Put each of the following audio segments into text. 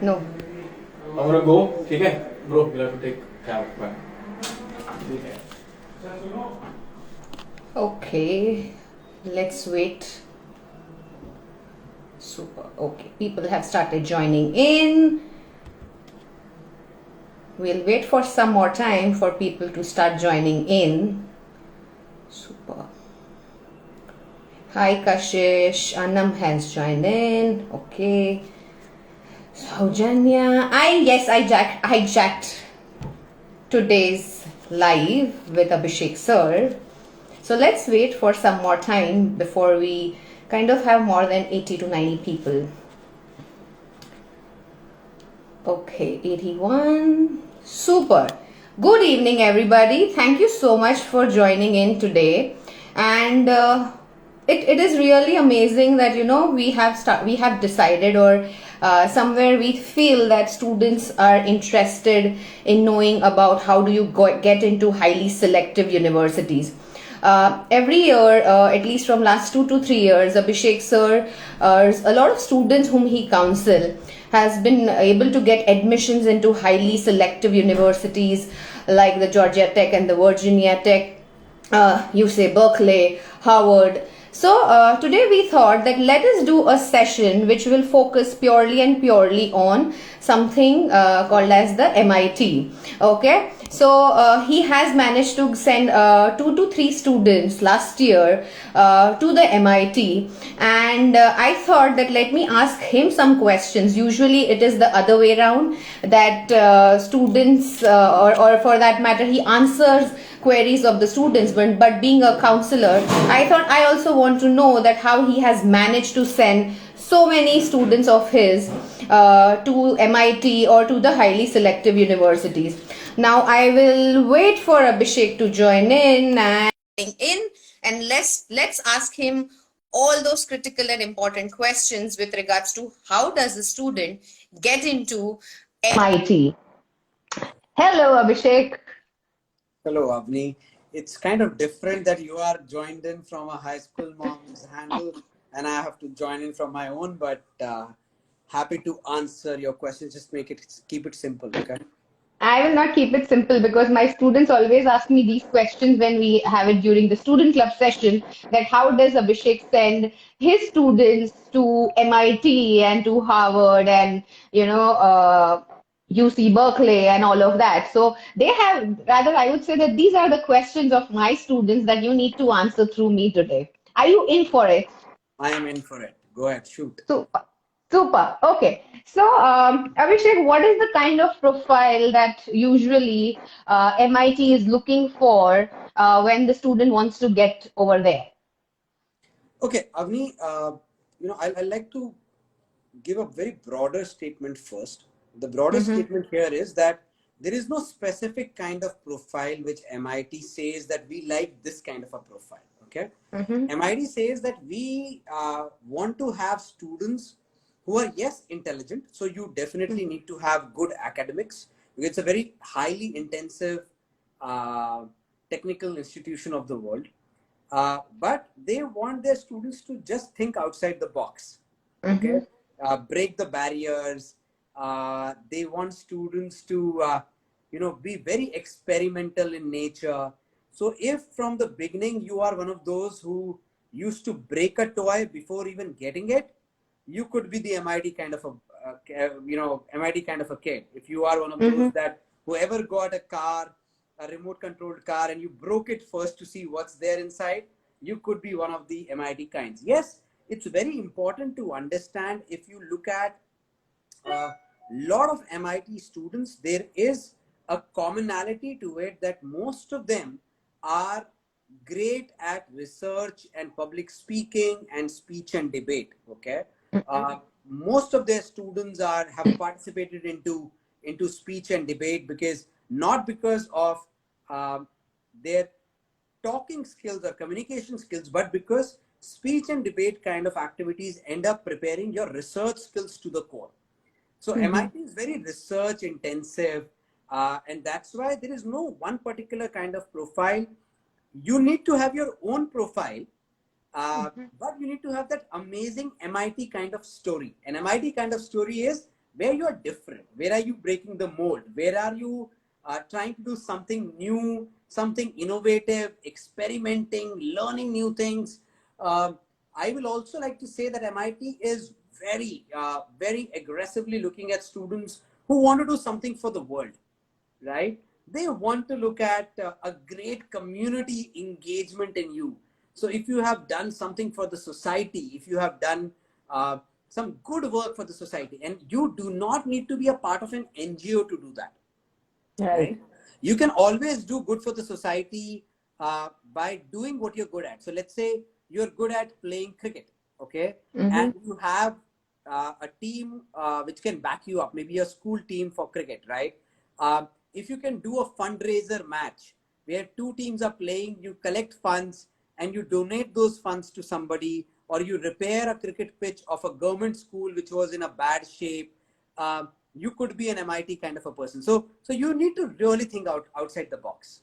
No. I'm gonna go. Okay, bro, you'll have to take cab back. Okay. Okay. Let's wait. Super. Okay. People have started joining in. We'll wait for some more time for people to start joining in. Super. Hi Kashish. Anam has joined in. Okay. Saujanya. I hijacked today's live with Abhishek sir. So let's wait for some more time before we kind of have more than 80 to 90 people. Okay, 81. Super. Good evening, everybody. Thank you so much for joining in today. And it is really amazing that we have decided, or somewhere we feel that students are interested in knowing about how do you get into highly selective universities. Every year, at least from last 2 to 3 years, Abhishek sir, a lot of students whom he counsel has been able to get admissions into highly selective universities like the Georgia Tech and the Virginia Tech, UC Berkeley, Harvard. So today we thought that let us do a session which will focus purely on something called as the MIT. Okay, so he has managed to send 2 to 3 students last year to the MIT, and I thought that let me ask him some questions. Usually it is the other way around, that students or for that matter he answers queries of the students, but being a counselor, I thought I also want to know that how he has managed to send so many students of his to MIT or to the highly selective universities. Now I will wait for Abhishek to join in, and let's ask him all those critical and important questions with regards to how does a student get into MIT. Hello, Abhishek. Hello, Avni. It's kind of different that you are joined in from a high school mom's handle and I have to join in from my own, but happy to answer your questions. Just keep it simple, okay? I will not keep it simple because my students always ask me these questions when we have it during the student club session, that how does Abhishek send his students to MIT and to Harvard and UC Berkeley and all of that. So they have, rather I would say that these are the questions of my students that you need to answer through me today. Are you in for it? I am in for it. Go ahead, shoot. Super. Super. Okay. So, Abhishek, what is the kind of profile that usually MIT is looking for when the student wants to get over there? Okay, Avni, I'd like to give a very broader statement first. The broader statement here is that there is no specific kind of profile which MIT says that we like this kind of a profile. Okay, MIT says that we want to have students who are, yes, intelligent. So you definitely need to have good academics. It's a very highly intensive technical institution of the world. But they want their students to just think outside the box. Okay, break the barriers. They want students to be very experimental in nature. So if from the beginning you are one of those who used to break a toy before even getting it, you could be the MIT kind of MIT kind of a kid. If you are one of those that whoever got a car, a remote controlled car, and you broke it first to see what's there inside, you could be one of the MIT kinds. Yes, it's very important to understand. If you look at a lot of MIT students, there is a commonality to it, that most of them are great at research and public speaking and speech and debate. Okay, most of their students have participated into speech and debate, because not because of their talking skills or communication skills, but because speech and debate kind of activities end up preparing your research skills to the core. So MIT is very research intensive, and that's why there is no one particular kind of profile. You need to have your own profile, but you need to have that amazing MIT kind of story. An MIT kind of story is where you are different, where are you breaking the mold, where are you trying to do something new, something innovative, experimenting, learning new things. Um, I will also like to say that MIT is very aggressively looking at students who want to do something for the world, right? They want to look at a great community engagement in you. So if you have done something for the society, if you have done uh, some good work for the society, and you do not need to be a part of an NGO to do that, Right. right? You can always do good for the society by doing what you're good at. So let's say you're good at playing cricket, okay, Mm-hmm. and you have a team which can back you up, maybe a school team for cricket, right? If you can do a fundraiser match where two teams are playing, you collect funds and you donate those funds to somebody, or you repair a cricket pitch of a government school which was in a bad shape. You could be an MIT kind of a person. So you need to really think outside the box.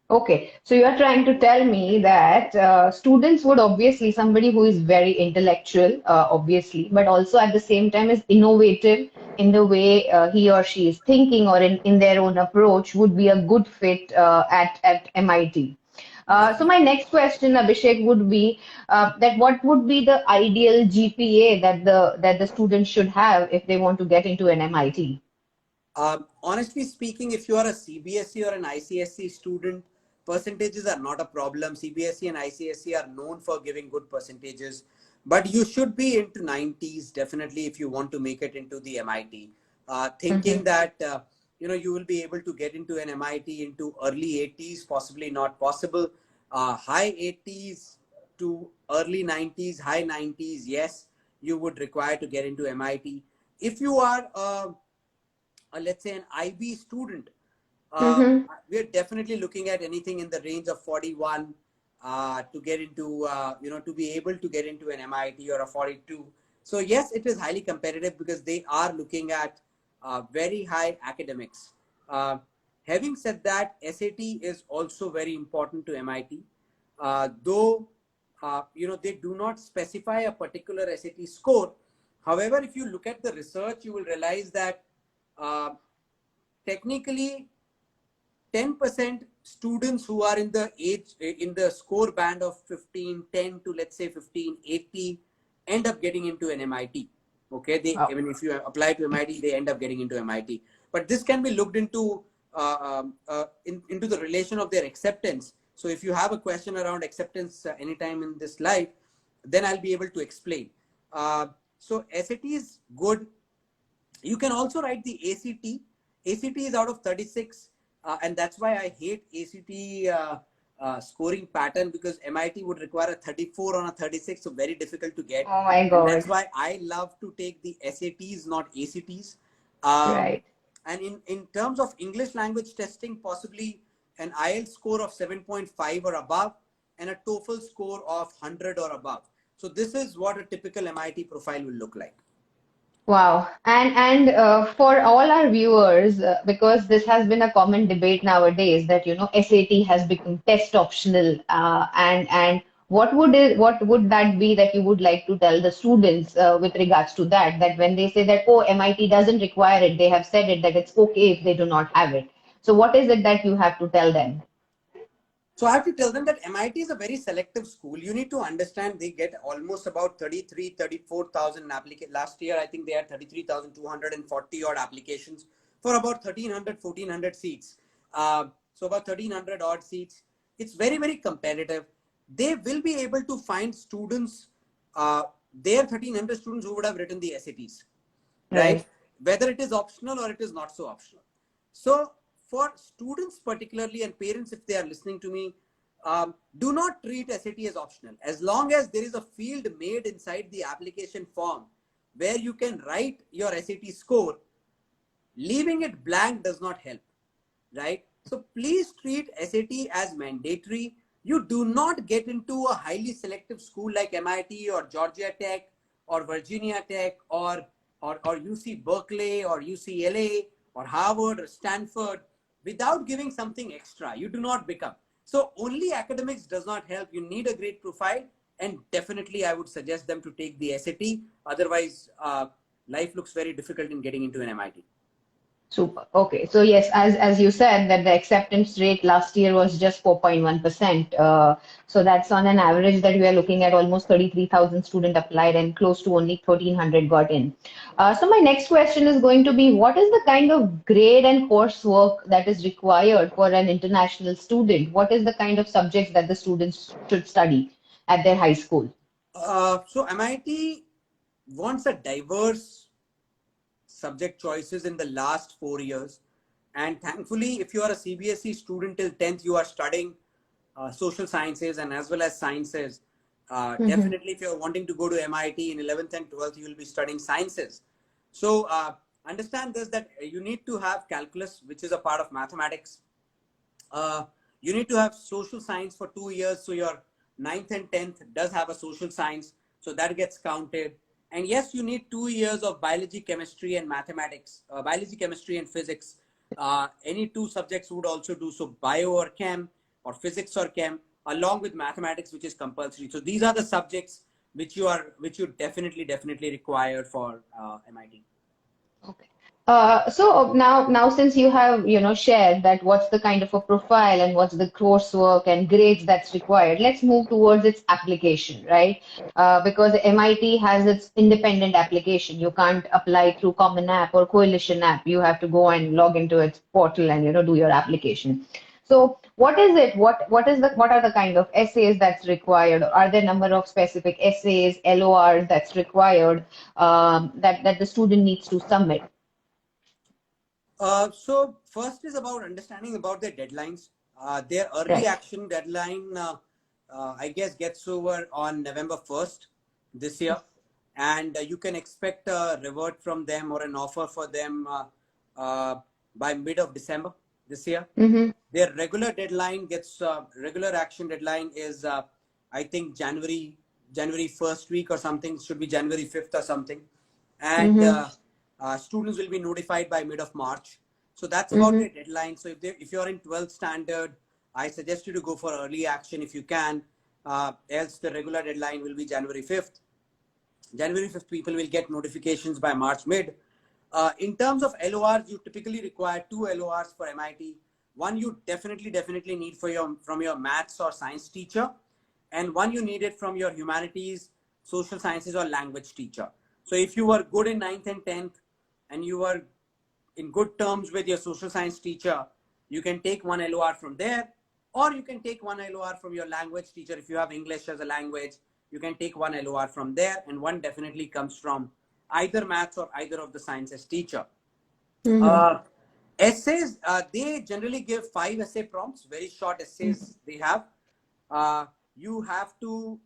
Okay, so you are trying to tell me that students would obviously, somebody who is very intellectual, obviously, but also at the same time is innovative in the way he or she is thinking or in their own approach, would be a good fit at MIT. So my next question, Abhishek, would be that what would be the ideal GPA that the students should have if they want to get into an MIT? Honestly speaking, if you are a CBSE or an ICSE student, percentages are not a problem. CBSE and ICSE are known for giving good percentages, but you should be into 90s definitely if you want to make it into the MIT. Thinking Mm-hmm. that you will be able to get into an MIT into early 80s, possibly not possible. High 80s to early 90s, high 90s, yes, you would require to get into MIT. If you are let's say an IB student, Mm-hmm. we're definitely looking at anything in the range of 41 to get into, to be able to get into an MIT, or a 42. So yes, it is highly competitive because they are looking at very high academics. Uh, Having said that, SAT is also very important to MIT, though they do not specify a particular SAT score. However, if you look at the research, you will realize that uh, technically 10% students who are in the score band of 1510 to let's say 1580 end up getting into an MIT. Okay, Wow. if you apply to MIT, they end up getting into MIT. But this can be looked into into the relation of their acceptance. So if you have a question around acceptance anytime in this life, then I'll be able to explain. So SAT is good. You can also write the ACT. ACT is out of 36, and that's why I hate ACT scoring pattern, because MIT would require a 34 on a 36, so very difficult to get. Oh my And that's God. why I love to take the SATs, not ACTs. Um, Right. and in terms of English language testing, possibly an IELTS score of 7.5 or above, and a TOEFL score of 100 or above. So this is what a typical MIT profile will look like. Wow. And for all our viewers, because this has been a common debate nowadays that SAT has become test optional, and what would that be that you would like to tell the students with regards to that? That when they say that, oh, MIT doesn't require it, they have said it that it's okay if they do not have it. So what is it that you have to tell them? So I have to tell them that MIT is a very selective school. You need to understand they get almost about 34,000 applications. Last year, I think they had 33,240 odd applications for about 1,300, 1,400 seats. So about 1,300 odd seats. It's very competitive. They will be able to find students, their 1,300 students who would have written the SATs, right? Right. Whether it is optional or it is not so optional. So for students particularly, and parents, if they are listening to me, do not treat SAT as optional. As long as there is a field made inside the application form where you can write your SAT score, leaving it blank does not help, right? So please treat SAT as mandatory. You do not get into a highly selective school like MIT or Georgia Tech or Virginia Tech or UC Berkeley or UCLA or Harvard or Stanford without giving something extra. You do not become. So only academics does not help. You need a great profile, and definitely I would suggest them to take the SAT. Otherwise, life looks very difficult in getting into an MIT. Super. Okay. So yes, as you said that the acceptance rate last year was just 4.1%. So that's on an average that we are looking at almost 33,000 students applied and close to only 1,300 got in. So my next question is going to be, what is the kind of grade and coursework that is required for an international student? What is the kind of subjects that the students should study at their high school? So MIT wants a diverse subject choices in the last 4 years. And thankfully, if you are a CBSE student till 10th, you are studying social sciences and as well as sciences. Definitely, if you're wanting to go to MIT in 11th and 12th, you will be studying sciences. So understand this, that you need to have calculus, which is a part of mathematics. You need to have social science for 2 years. So your 9th and 10th does have a social science. So that gets counted. And yes, you need 2 years of biology, chemistry, and mathematics, biology, chemistry, and physics. Any two subjects would also do. So bio or chem or physics or chem, along with mathematics, which is compulsory. So these are the subjects which you definitely require for MIT. Okay. So now since you have shared that what's the kind of a profile and what's the coursework and grades that's required, let's move towards its application, right? Because MIT has its independent application. You can't apply through Common App or Coalition App. You have to go and log into its portal and do your application. So what is it? What are the kind of essays that's required? Are there number of specific essays, LORs that's required that the student needs to submit? So first is about understanding about their deadlines. Their early Right. action deadline, I guess, gets over on November 1st this year. And you can expect a revert from them or an offer for them by mid of December this year. Mm-hmm. Their regular deadline gets, regular action deadline is, I think, January 1st week or something. It should be January 5th or something. And students will be notified by mid of March. So that's about the deadline. So if you're in 12th standard, I suggest you to go for early action if you can. Else the regular deadline will be January 5th. January 5th, people will get notifications by March mid. In terms of LORs, you typically require 2 LORs for MIT. One you definitely need from your maths or science teacher, and one you need it from your humanities, social sciences, or language teacher. So if you were good in 9th and 10th, and you were in good terms with your social science teacher, you can take one LOR from there, or you can take one LOR from your language teacher. If you have English as a language, you can take one LOR from there, and one definitely comes from either maths or either of the sciences teacher. Essays, they generally give 5 essay prompts, very short essays they have. You have to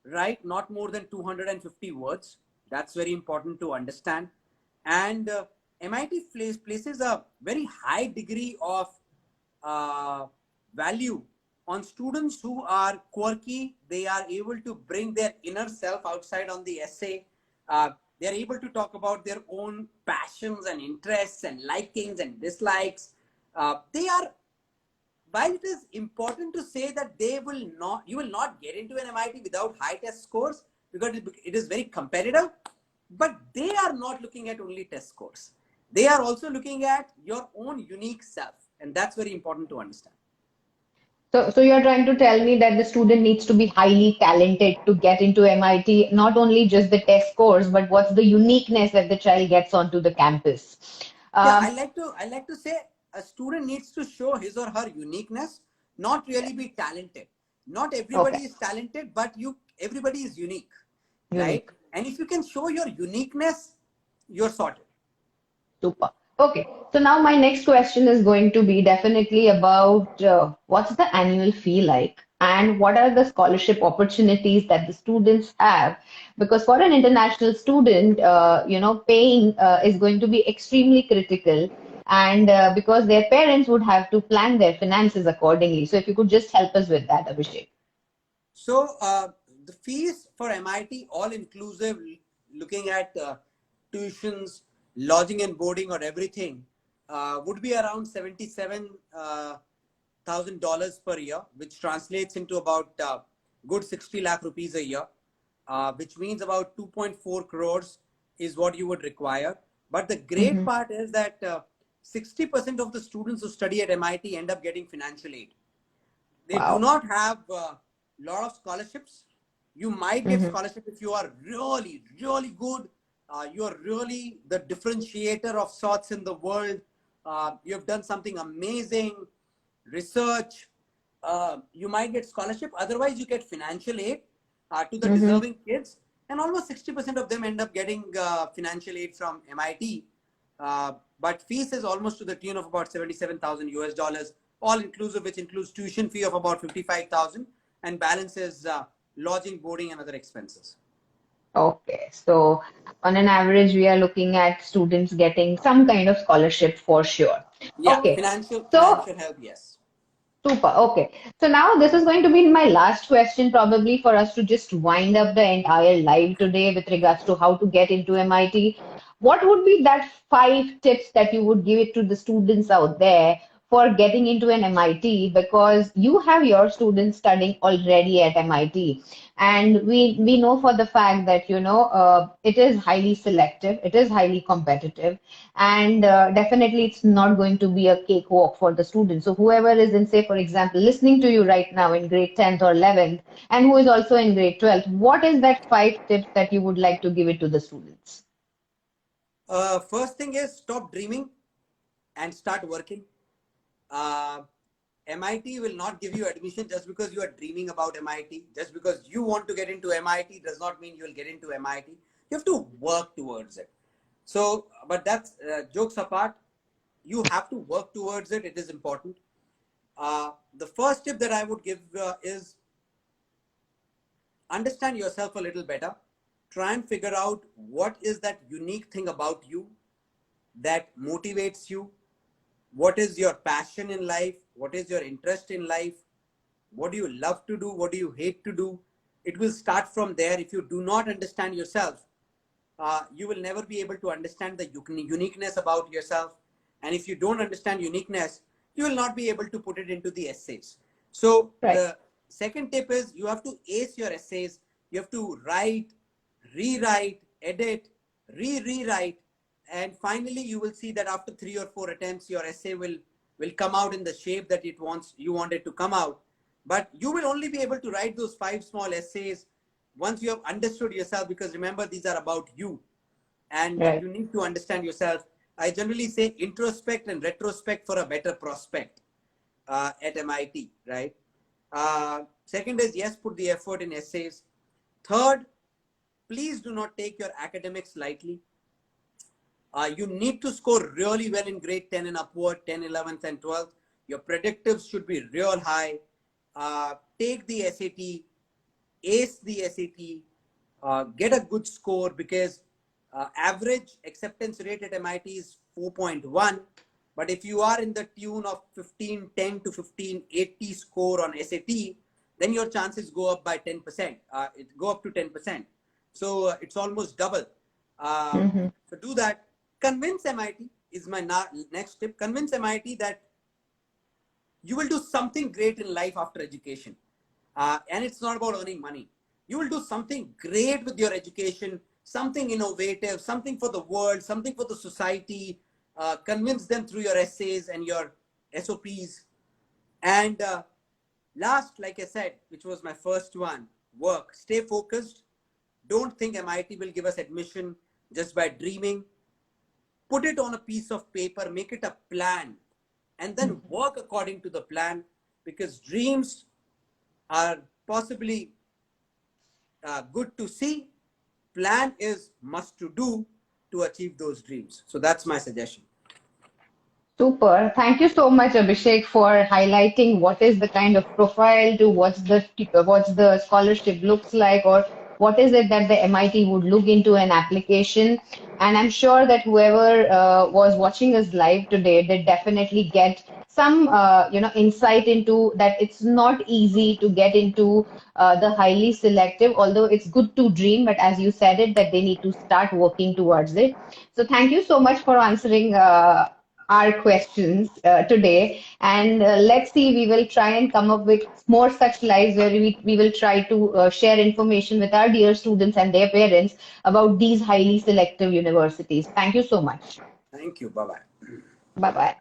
write not more than 250 words. That's very important to understand. And MIT places a very high degree of value on students who are quirky. They are able to bring their inner self outside on the essay. They are able to talk about their own passions and interests and likings and dislikes. While it is important to say that you will not get into an MIT without high test scores, because it is very competitive, but they are not looking at only test scores. They are also looking at your own unique self. And that's very important to understand. So you're trying to tell me that the student needs to be highly talented to get into MIT, not only just the test scores, but what's the uniqueness that the child gets onto the campus. Yeah, I like to say a student needs to show his or her uniqueness, not really be talented. Not everybody is talented, but everybody is unique, right? And if you can show your uniqueness, you're sorted. Super. Okay, so now my next question is going to be definitely about what's the annual fee like and what are the scholarship opportunities that the students have? Because for an international student, paying is going to be extremely critical, and because their parents would have to plan their finances accordingly. So if you could just help us with that, Abhishek. So the fees for MIT, all inclusive, looking at tuitions, lodging and boarding or everything, would be around $77,000 per year, which translates into about good 60 lakh rupees a year, which means about 2.4 crores is what you would require. But the great part is that 60% of the students who study at MIT end up getting financial aid. They do Wow. not have a lot of scholarships. You might get scholarship if you are really, really good. You are really the differentiator of sorts in the world. You have done something amazing, research. You might get scholarship. Otherwise, you get financial aid to the deserving kids. And almost 60% of them end up getting financial aid from MIT. But fees is almost to the tune of about 77,000 US dollars, all inclusive, which includes tuition fee of about 55,000, and balance is lodging, boarding, and other expenses. Okay, so on an average, we are looking at students getting some kind of scholarship for sure. Yeah, Okay, financial so help, yes. super. Okay. So now this is going to be my last question, probably for us to just wind up the entire live today with regards to how to get into MIT. What would be that 5 tips that you would give it to the students out there for getting into an MIT? Because you have your students studying already at MIT, and we know for the fact that it is highly selective, it is highly competitive, and definitely it's not going to be a cakewalk for the students. So whoever is in, say, for example, listening to you right now in grade 10th or 11th, and who is also in grade 12th, what is that 5 tips that you would like to give it to the students? First thing is stop dreaming and start working. MIT will not give you admission just because you are dreaming about MIT. Just because you want to get into MIT does not mean you will get into MIT. You have to work towards it. So, but that's jokes apart. You have to work towards it. It is important. The first tip that I would give is understand yourself a little better. Try and figure out what is that unique thing about you that motivates you. What is your passion in life? What is your interest in life? What do you love to do? What do you hate to do? It will start from there. If you do not understand yourself, you will never be able to understand the uniqueness about yourself. And if you don't understand uniqueness, you will not be able to put it into the essays. So Right. the second tip is you have to ace your essays. You have to write, rewrite, edit, rewrite, and finally you will see that after 3 or 4 attempts, your essay will come out in the shape that you want it to come out. But you will only be able to write those 5 small essays once you have understood yourself, because remember, these are about you and Right. you need to understand yourself. I generally say introspect and retrospect for a better prospect at MIT, right? Second is, yes, put the effort in essays. Third, please do not take your academics lightly. You need to score really well in grade 10 and upward, 10, 11th, and 12th. Your predictives should be real high. Take the SAT, ace the SAT, get a good score, because average acceptance rate at MIT is 4.1. But if you are in the tune of 1510 to 1580 score on SAT, then your chances go up by 10%. It go up to 10%. So it's almost double. So do that. Convince MIT is my next tip. Convince MIT that you will do something great in life after education. And it's not about earning money. You will do something great with your education, something innovative, something for the world, something for the society. Convince them through your essays and your SOPs. And last, like I said, which was my first one, work. Stay focused. Don't think MIT will give us admission just by dreaming. Put it on a piece of paper, make it a plan, and then work according to the plan, because dreams are possibly good to see. Plan is must to do to achieve those dreams. So that's my suggestion. Super. Thank you so much, Abhishek, for highlighting what is the kind of profile to what's the scholarship looks like, or what is it that the MIT would look into an application. And I'm sure that whoever was watching us live today, they definitely get some insight into that. It's not easy to get into the highly selective, although it's good to dream, but as you said it, that they need to start working towards it. So thank you so much for answering our questions today, and let's see, we will try and come up with more such lives where we will try to share information with our dear students and their parents about these highly selective universities. Thank you so much. Thank you. Bye bye. Bye bye.